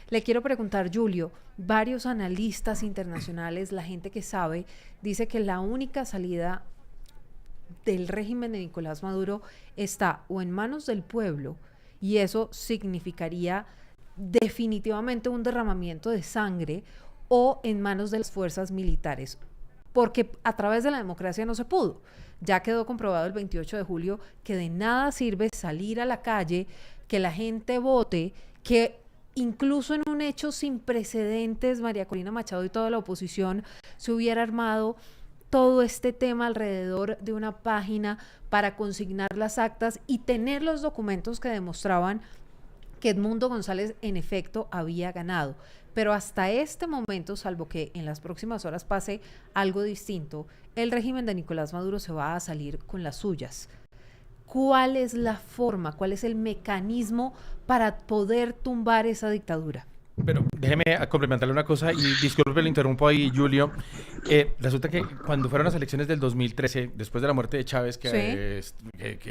Le quiero preguntar, Julio, varios analistas internacionales, la gente que sabe, dice que la única salida del régimen de Nicolás Maduro está o en manos del pueblo, y eso significaría definitivamente un derramamiento de sangre, o en manos de las fuerzas militares, porque a través de la democracia no se pudo. Ya quedó comprobado el 28 de julio que de nada sirve salir a la calle, que la gente vote, que incluso en un hecho sin precedentes, María Corina Machado y toda la oposición se hubiera armado todo este tema alrededor de una página para consignar las actas y tener los documentos que demostraban que Edmundo González en efecto había ganado. Pero hasta este momento, salvo que en las próximas horas pase algo distinto, el régimen de Nicolás Maduro se va a salir con las suyas. ¿Cuál es la forma, cuál es el mecanismo para poder tumbar esa dictadura? Pero déjeme complementarle una cosa, y disculpe, le interrumpo ahí, Julio. Resulta que cuando fueron las elecciones del 2013, después de la muerte de Chávez, que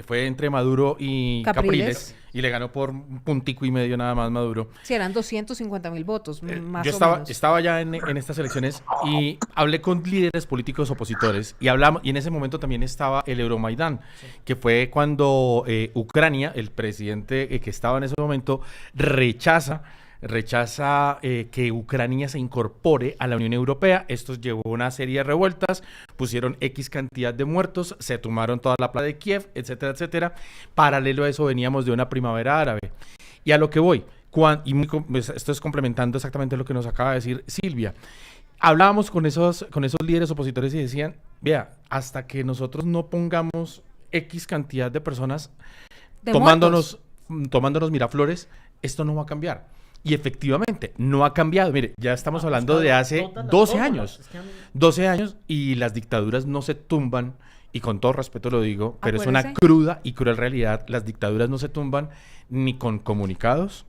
fue entre Maduro y Capriles, y le ganó por un puntico y medio nada más Maduro. Sí, eran 250,000 votos, más yo o estaba, menos. estaba ya en estas elecciones y hablé con líderes políticos opositores y hablamos, y en ese momento también estaba el Euromaidán, que fue cuando Ucrania, el presidente que estaba en ese momento, rechaza que Ucrania se incorpore a la Unión Europea. Esto llevó a una serie de revueltas, pusieron X cantidad de muertos, se tomaron toda la plaza de Kiev, etcétera, etcétera. Paralelo a eso veníamos de una primavera árabe. Y a lo que voy, esto es complementando exactamente lo que nos acaba de decir Silvia. Hablábamos con esos líderes opositores y decían, vea, hasta que nosotros no pongamos X cantidad de personas tomándonos Miraflores, esto no va a cambiar. Y efectivamente, no ha cambiado. Mire, ya estamos hablando de hace 12 años. 12 años y las dictaduras no se tumban, y con todo respeto lo digo, pero Acuérdese. es una cruda y cruel realidad. Las dictaduras no se tumban ni con comunicados,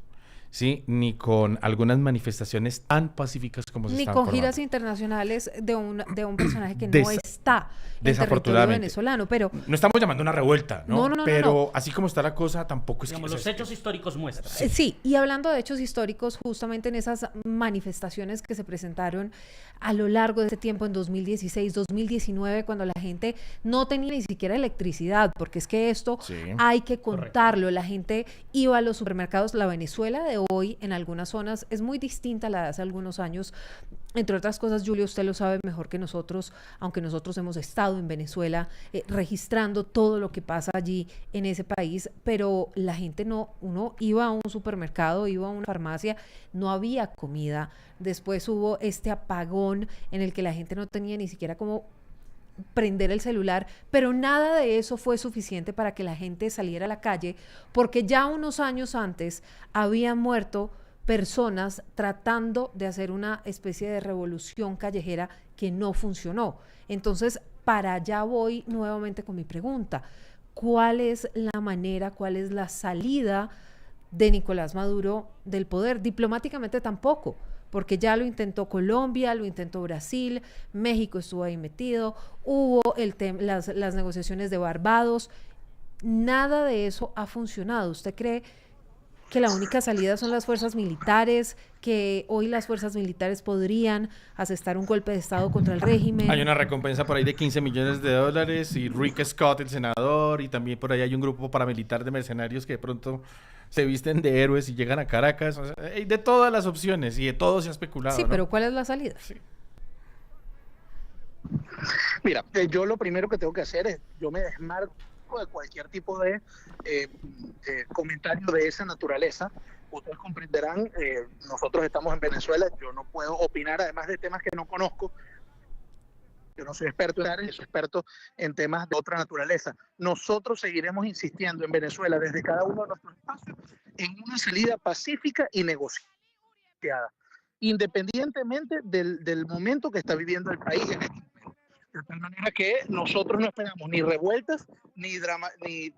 ¿sí? Ni con algunas manifestaciones tan pacíficas como se Ni están con formando. giras internacionales de un personaje que no está en territorio Desafortunadamente. venezolano, pero No estamos llamando a una revuelta, ¿no? No. Pero así como está la cosa, tampoco es Digamos, que... los hechos históricos muestran. sí, y hablando de hechos históricos, justamente en esas manifestaciones que se presentaron a lo largo de ese tiempo, en 2016, 2019, cuando la gente no tenía ni siquiera electricidad, porque es que esto Sí. hay que contarlo. La gente iba a los supermercados. La Venezuela de hoy, en algunas zonas, es muy distinta a la de hace algunos años. Entre otras cosas, Julio, usted lo sabe mejor que nosotros, aunque nosotros hemos estado en Venezuela registrando todo lo que pasa allí en ese país, pero la gente no, uno iba a un supermercado, iba a una farmacia, no había comida. Después hubo este apagón en el que la gente no tenía ni siquiera cómo prender el celular, pero nada de eso fue suficiente para que la gente saliera a la calle, porque ya unos años antes habían muerto personas tratando de hacer una especie de revolución callejera que no funcionó. Entonces, para allá voy nuevamente con mi pregunta. ¿Cuál es la manera, cuál es la salida de Nicolás Maduro del poder? Diplomáticamente tampoco, porque ya lo intentó Colombia, lo intentó Brasil, México estuvo ahí metido, hubo las negociaciones de Barbados, nada de eso ha funcionado. ¿Usted cree que la única salida son las fuerzas militares, que hoy las fuerzas militares podrían asestar un golpe de Estado contra el régimen? Hay una recompensa por ahí de $15 millones y Rick Scott, el senador, y también por ahí hay un grupo paramilitar de mercenarios que de pronto se visten de héroes y llegan a Caracas. O sea, hay de todas las opciones y de todo se ha especulado. Sí, ¿no? pero ¿cuál es la salida? Sí. Mira, yo lo primero que tengo que hacer es, yo me desmarco de cualquier tipo de comentario de esa naturaleza. Ustedes comprenderán, nosotros estamos en Venezuela, yo no puedo opinar además de temas que no conozco. Yo no soy experto en áreas, soy experto en temas de otra naturaleza. Nosotros seguiremos insistiendo en Venezuela desde cada uno de nuestros espacios en una salida pacífica y negociada, independientemente del momento que está viviendo el país en este momento. De tal manera que nosotros no esperamos ni revueltas, ni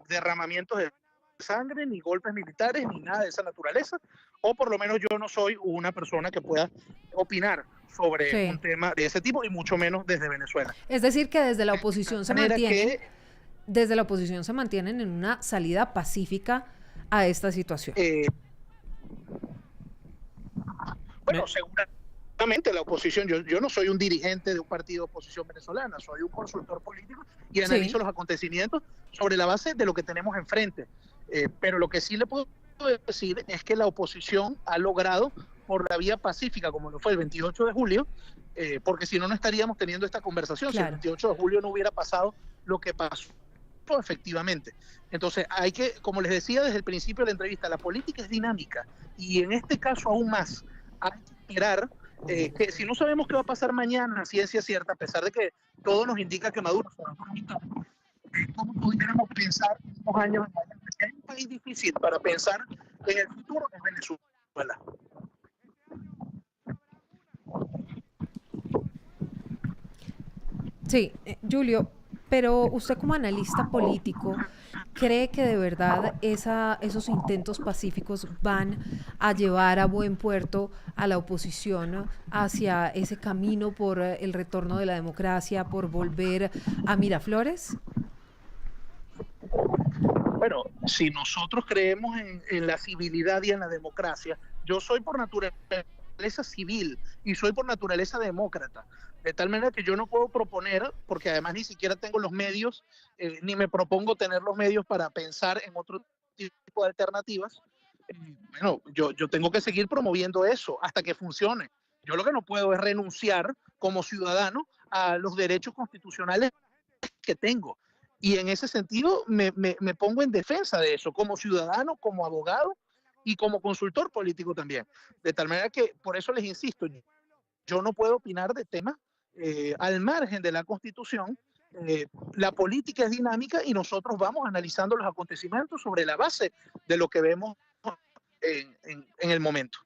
derramamientos de sangre, ni golpes militares, ni nada de esa naturaleza, o por lo menos yo no soy una persona que pueda opinar sobre un tema de ese tipo, y mucho menos desde Venezuela. Es decir, que desde la oposición desde la oposición se mantienen en una salida pacífica a esta situación. Bueno, seguramente la oposición, yo no soy un dirigente de un partido de oposición venezolana, soy un consultor político y analizo Sí, los acontecimientos sobre la base de lo que tenemos enfrente. Pero lo que sí le puedo decir es que la oposición ha logrado, por la vía pacífica, como lo fue el 28 de julio, porque si no, no estaríamos teniendo esta conversación. Si el claro. 28 de julio no hubiera pasado lo que pasó efectivamente. Entonces, hay que, como les decía desde el principio de la entrevista, la política es dinámica y en este caso aún más hay que esperar que si no sabemos qué va a pasar mañana, ciencia cierta, a pesar de que todo nos indica que Maduro se va a conectar, ¿cómo pudiéramos pensar unos años en adelante? Si hay un país difícil para pensar en el futuro es Venezuela. Sí, Julio, pero usted como analista político, ¿cree que de verdad esos intentos pacíficos van a llevar a buen puerto a la oposición hacia ese camino por el retorno de la democracia, por volver a Miraflores? Bueno, si nosotros creemos en la civilidad y en la democracia, yo soy por naturaleza civil y soy por naturaleza demócrata, de tal manera que yo no puedo proponer, porque además ni siquiera tengo los medios, ni me propongo tener los medios para pensar en otro tipo de alternativas. Bueno, yo tengo que seguir promoviendo eso hasta que funcione. Yo lo que no puedo es renunciar como ciudadano a los derechos constitucionales que tengo. Y en ese sentido me pongo en defensa de eso, como ciudadano, como abogado y como consultor político también. De tal manera que, por eso les insisto, yo no puedo opinar de temas al margen de la Constitución. La política es dinámica y nosotros vamos analizando los acontecimientos sobre la base de lo que vemos en el momento.